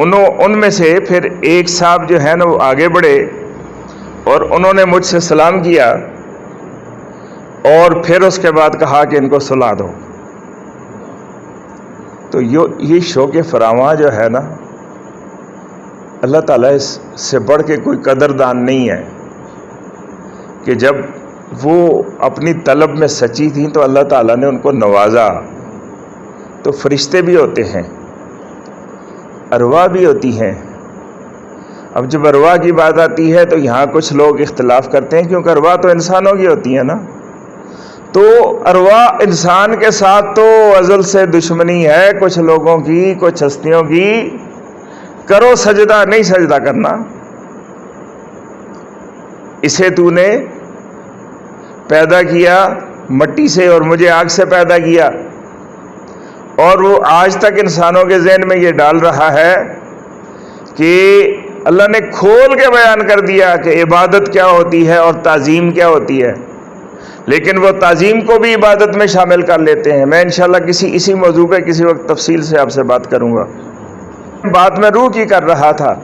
ان میں سے پھر ایک صاحب جو ہے نا وہ آگے بڑھے اور انہوں نے مجھ سے سلام کیا اور پھر اس کے بعد کہا کہ ان کو سلا دو. تو یہ شوق فراواں جو ہے نا، اللہ تعالیٰ اس سے بڑھ کے کوئی قدردان نہیں ہے کہ جب وہ اپنی طلب میں سچی تھیں تو اللہ تعالیٰ نے ان کو نوازا. تو فرشتے بھی ہوتے ہیں، ارواح بھی ہوتی ہیں. اب جب ارواح کی بات آتی ہے تو یہاں کچھ لوگ اختلاف کرتے ہیں، کیونکہ ارواح تو انسانوں کی ہوتی ہے نا. تو ارواح انسان کے ساتھ تو ازل سے دشمنی ہے کچھ لوگوں کی، کچھ ہستیوں کی. کرو سجدہ، نہیں سجدہ کرنا. اسے تو نے پیدا کیا مٹی سے اور مجھے آگ سے پیدا کیا. اور وہ آج تک انسانوں کے ذہن میں یہ ڈال رہا ہے کہ اللہ نے کھول کے بیان کر دیا کہ عبادت کیا ہوتی ہے اور تعظیم کیا ہوتی ہے، لیکن وہ تعظیم کو بھی عبادت میں شامل کر لیتے ہیں. میں انشاءاللہ اسی موضوع پہ کسی وقت تفصیل سے آپ سے بات کروں گا. بات میں روح کی کر رہا تھا.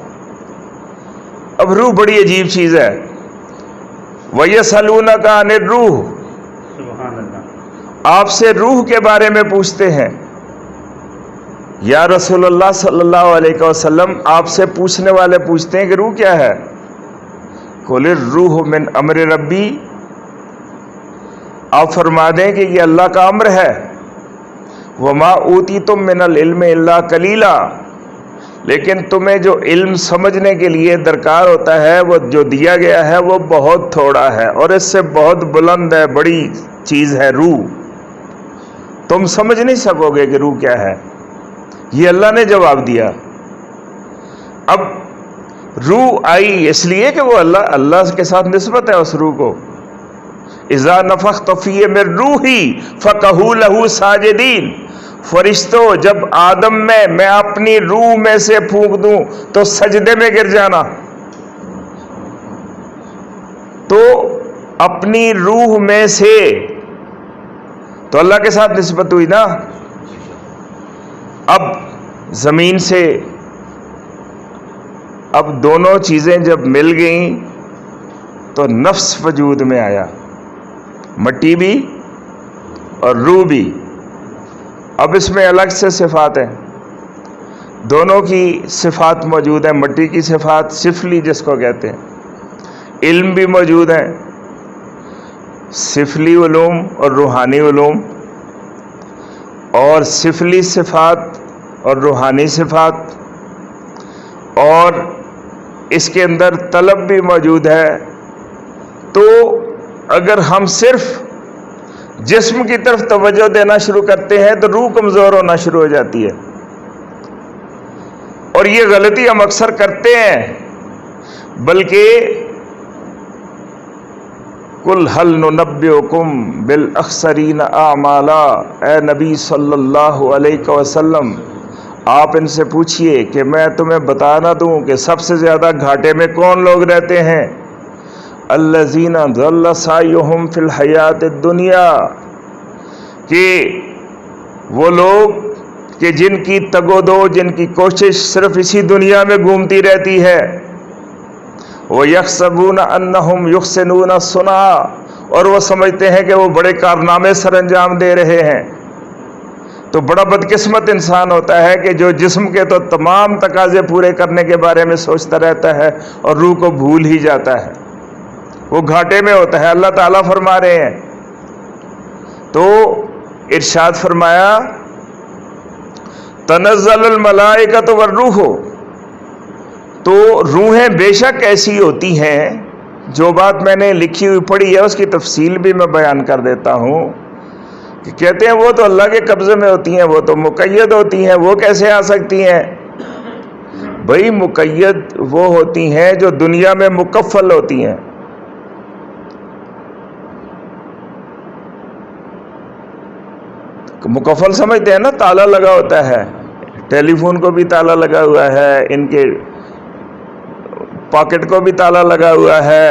اب روح بڑی عجیب چیز ہے. وَيَسْأَلُونَكَ عَنِ الرُّوحِ، سبحان اللہ، آپ سے روح کے بارے میں پوچھتے ہیں. یا رسول اللہ صلی اللہ علیہ وسلم، آپ سے پوچھنے والے پوچھتے ہیں کہ روح کیا ہے؟ قُلِ الرُّوحُ مِنْ أَمْرِ رَبِّي، آپ فرما دیں کہ یہ اللہ کا امر ہے. وَمَا أُوتِيتُم مِّنَ الْعِلْمِ إِلَّا قَلِيلًا، لیکن تمہیں جو علم سمجھنے کے لیے درکار ہوتا ہے وہ جو دیا گیا ہے وہ بہت تھوڑا ہے، اور اس سے بہت بلند ہے، بڑی چیز ہے روح. تم سمجھ نہیں سکو گے کہ روح کیا ہے. یہ اللہ نے جواب دیا. اب روح آئی اس لیے کہ وہ اللہ کے ساتھ نسبت ہے اس روح کو. اذا نفخت فیہ من روحی فقعوا لہ ساجدین، فرشتوں جب آدم میں اپنی روح میں سے پھونک دوں تو سجدے میں گر جانا. تو اپنی روح میں سے تو اللہ کے ساتھ نسبت ہوئی نا. اب زمین سے اب دونوں چیزیں جب مل گئیں تو نفس وجود میں آیا، مٹی بھی اور روح بھی. اب اس میں الگ سے صفات ہیں، دونوں کی صفات موجود ہیں. مٹی کی صفات سفلی جس کو کہتے ہیں، علم بھی موجود ہیں، سفلی علوم اور روحانی علوم، اور سفلی صفات اور روحانی صفات، اور اس کے اندر طلب بھی موجود ہے. تو اگر ہم صرف جسم کی طرف توجہ دینا شروع کرتے ہیں تو روح کمزور ہونا شروع ہو جاتی ہے. اور یہ غلطی ہم اکثر کرتے ہیں. بلکہ قُلْ هَلْ نُنَبِّئُكُمْ بِالْأَخْسَرِينَ أَعْمَالًا، اے نبی صلی اللہ علیہ وسلم آپ ان سے پوچھئے کہ میں تمہیں بتا نہ دوں کہ سب سے زیادہ گھاٹے میں کون لوگ رہتے ہیں. الذین ضل سعیہم فی الحیات الدنیا، کہ وہ لوگ کہ جن کی تگ و دو، جن کی کوشش صرف اسی دنیا میں گھومتی رہتی ہے. وَيَحْسَبُونَ أَنَّهُمْ يُحْسِنُونَ صُنْعًا، اور وہ سمجھتے ہیں کہ وہ بڑے کارنامے سر انجام دے رہے ہیں. تو بڑا بدقسمت انسان ہوتا ہے کہ جو جسم کے تو تمام تقاضے پورے کرنے کے بارے میں سوچتا رہتا ہے اور روح کو بھول ہی جاتا ہے، وہ گھاٹے میں ہوتا ہے. اللہ تعالیٰ فرما رہے ہیں، تو ارشاد فرمایا تنزل الملائکۃ والروح، تو روحیں بے شک ایسی ہوتی ہیں. جو بات میں نے لکھی ہوئی پڑھی ہے اس کی تفصیل بھی میں بیان کر دیتا ہوں کہ کہتے ہیں وہ تو اللہ کے قبضے میں ہوتی ہیں، وہ تو مقید ہوتی ہیں، وہ کیسے آ سکتی ہیں؟ بھئی مقید وہ ہوتی ہیں جو دنیا میں مکفل ہوتی ہیں. مکفل سمجھتے ہیں نا، تالا لگا ہوتا ہے، ٹیلی فون کو بھی تالا لگا ہوا ہے، ان کے پاکٹ کو بھی تالا لگا ہوا ہے،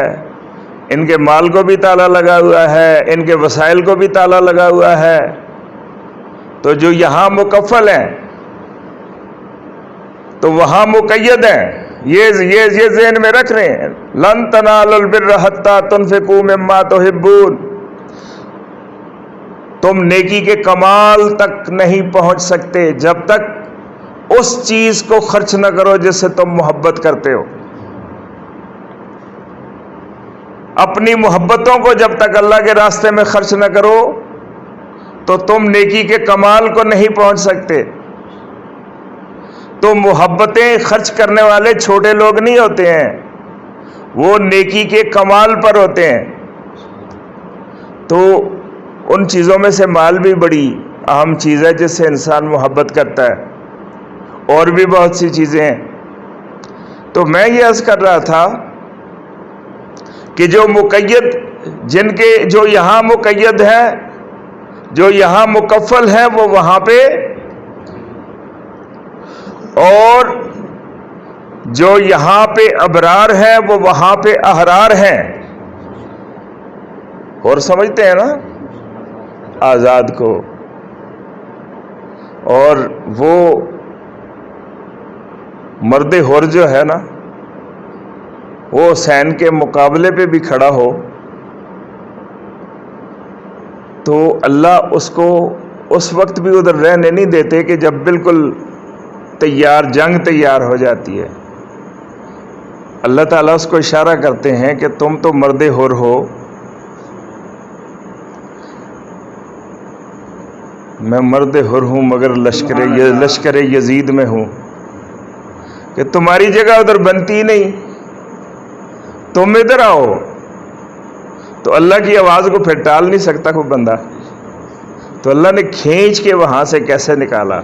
ان کے مال کو بھی تالا لگا ہوا ہے، ان کے وسائل کو بھی تالا لگا ہوا ہے. تو جو یہاں مکفل ہیں تو وہاں مقید ہیں. یہ ذہن میں رکھ رہے ہیں. لن تنالوا البر حتی تنفقوا مما تحبون. تم نیکی کے کمال تک نہیں پہنچ سکتے جب تک اس چیز کو خرچ نہ کرو جس سے تم محبت کرتے ہو. اپنی محبتوں کو جب تک اللہ کے راستے میں خرچ نہ کرو تو تم نیکی کے کمال کو نہیں پہنچ سکتے. تو محبتیں خرچ کرنے والے چھوٹے لوگ نہیں ہوتے ہیں، وہ نیکی کے کمال پر ہوتے ہیں. تو ان چیزوں میں سے مال بھی بڑی اہم چیز ہے جس سے انسان محبت کرتا ہے، اور بھی بہت سی چیزیں ہیں. تو میں یہ عرض کر رہا تھا کہ جو مقید، جن کے جو یہاں مقید ہے، جو یہاں مکفل ہے، وہ وہاں پہ، اور جو یہاں پہ ابرار ہے وہ وہاں پہ احرار ہیں. اور سمجھتے ہیں نا آزاد کو. اور وہ مرد حر جو ہے نا، وہ حسین کے مقابلے پہ بھی کھڑا ہو تو اللہ اس کو اس وقت بھی ادھر رہنے نہیں دیتے کہ جب بالکل تیار، جنگ تیار ہو جاتی ہے. اللہ تعالیٰ اس کو اشارہ کرتے ہیں کہ تم تو مرد حر ہو، میں مرد حر ہوں مگر لشکر یزید میں ہوں، کہ تمہاری جگہ ادھر بنتی نہیں، تم ادھر آؤ. تو اللہ کی آواز کو پھر ٹال نہیں سکتا کوئی بندہ. تو اللہ نے کھینچ کے وہاں سے کیسے نکالا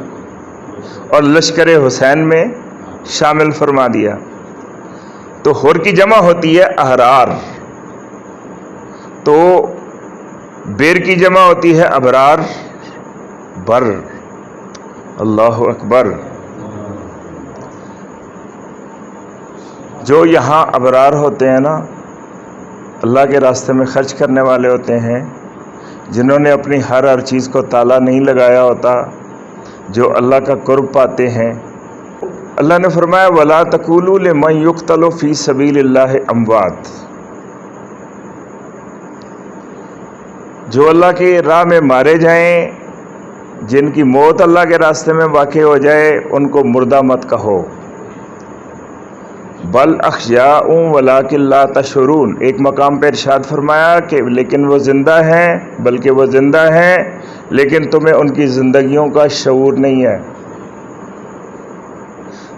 اور لشکر حسین میں شامل فرما دیا. تو حر کی جمع ہوتی ہے احرار، تو بیر کی جمع ہوتی ہے ابرار، بر. اللہ اکبر. جو یہاں ابرار ہوتے ہیں نا، اللہ کے راستے میں خرچ کرنے والے ہوتے ہیں، جنہوں نے اپنی ہر چیز کو تالا نہیں لگایا ہوتا، جو اللہ کا قرب پاتے ہیں. اللہ نے فرمایا وَلَا تَقُولُوا لِمَن يُقْتَلُ فِي سَبِيلِ اللَّهِ أَمْوَاتٌ. جو اللہ کی راہ میں مارے جائیں، جن کی موت اللہ کے راستے میں واقع ہو جائے، ان کو مردہ مت کہو. بل احیاء ولکن لا تشعرون. ایک مقام پہ ارشاد فرمایا کہ لیکن وہ زندہ ہیں، بلکہ وہ زندہ ہیں لیکن تمہیں ان کی زندگیوں کا شعور نہیں ہے.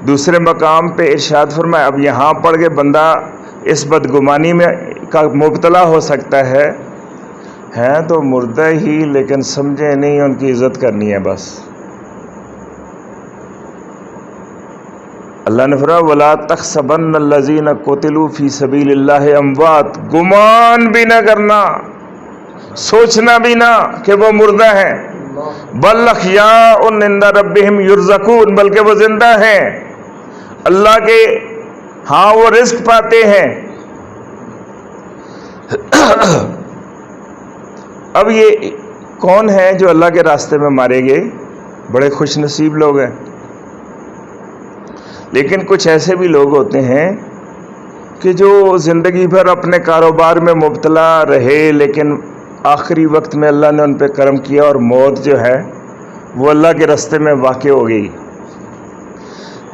دوسرے مقام پہ ارشاد فرمایا، اب یہاں پڑھ کے بندہ اس بدگمانی میں کا مبتلا ہو سکتا ہے، ہیں تو مردہ ہی لیکن سمجھے نہیں ان کی عزت کرنی ہے بس. اللہ نے فرمایا وَلَا تَحْسَبَنَّ الَّذِينَ قُتِلُوا فِي سَبِيلِ اللَّهِ أَمْوَاتٌ. گمان بھی نہ کرنا، سوچنا بھی نہ کہ وہ مردہ ہیں. بل احیاء عند ربهم يرزقون. بلکہ وہ زندہ ہیں، اللہ کے ہاں وہ رزق پاتے ہیں. اب یہ کون ہیں جو اللہ کے راستے میں مارے گئے؟ بڑے خوش نصیب لوگ ہیں. لیکن کچھ ایسے بھی لوگ ہوتے ہیں کہ جو زندگی بھر اپنے کاروبار میں مبتلا رہے، لیکن آخری وقت میں اللہ نے ان پہ کرم کیا اور موت جو ہے وہ اللہ کے راستے میں واقع ہو گئی.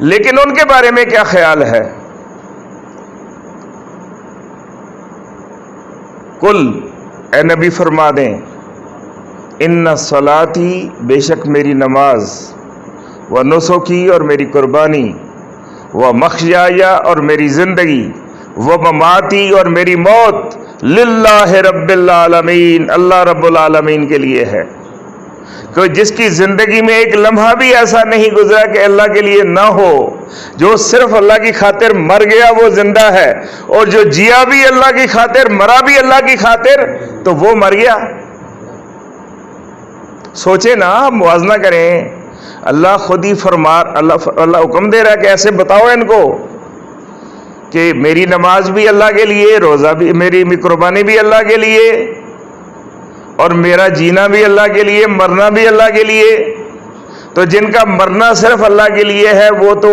لیکن ان کے بارے میں کیا خیال ہے؟ کل اے نبی فرما دیں، ان صلاتی، بے شک میری نماز، و نسکی، اور میری قربانی، و مخیایا، اور میری زندگی، و مماتی، اور میری موت، للہ رب العالمین، اللہ رب العالمین کے لیے ہے. کہ جس کی زندگی میں ایک لمحہ بھی ایسا نہیں گزرا کہ اللہ کے لیے نہ ہو. جو صرف اللہ کی خاطر مر گیا وہ زندہ ہے، اور جو جیا بھی اللہ کی خاطر، مرا بھی اللہ کی خاطر، تو وہ مر گیا. سوچے نا، موازنہ کریں. اللہ خود ہی اللہ حکم دے رہا ہے کہ ایسے بتاؤ ان کو کہ میری نماز بھی اللہ کے لیے، روزہ بھی، میری قربانی بھی اللہ کے لیے، اور میرا جینا بھی اللہ کے لیے، مرنا بھی اللہ کے لیے. تو جن کا مرنا صرف اللہ کے لیے ہے وہ تو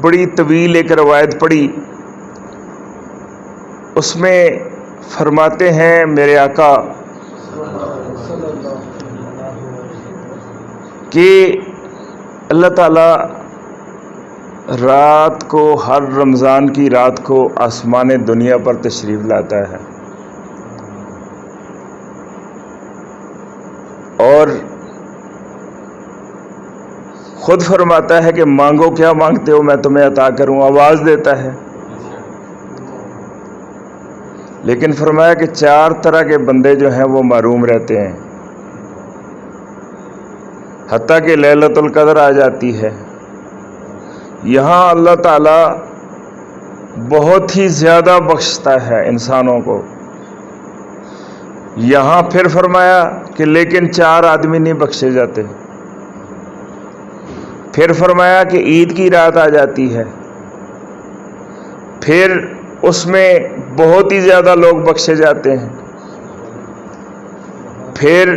بڑی طویل ایک روایت پڑھی، اس میں فرماتے ہیں میرے آقا کہ اللہ تعالیٰ رات کو، ہر رمضان کی رات کو آسمان دنیا پر تشریف لاتا ہے اور خود فرماتا ہے کہ مانگو کیا مانگتے ہو میں تمہیں عطا کروں، آواز دیتا ہے۔ لیکن فرمایا کہ 4 طرح کے بندے جو ہیں وہ محروم رہتے ہیں، حتیٰ کہ لیلۃ القدر آ جاتی ہے۔ یہاں اللہ تعالیٰ بہت ہی زیادہ بخشتا ہے انسانوں کو، یہاں پھر فرمایا کہ لیکن 4 آدمی نہیں بخشے جاتے۔ پھر فرمایا کہ عید کی رات آ جاتی ہے، پھر اس میں بہت ہی زیادہ لوگ بخشے جاتے ہیں، پھر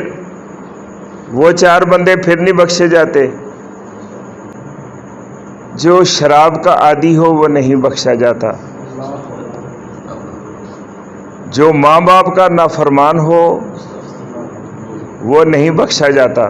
وہ 4 بندے پھر نہیں بخشے جاتے، جو شراب کا عادی ہو وہ نہیں بخشا جاتا، جو ماں باپ کا نافرمان ہو وہ نہیں بخشا جاتا،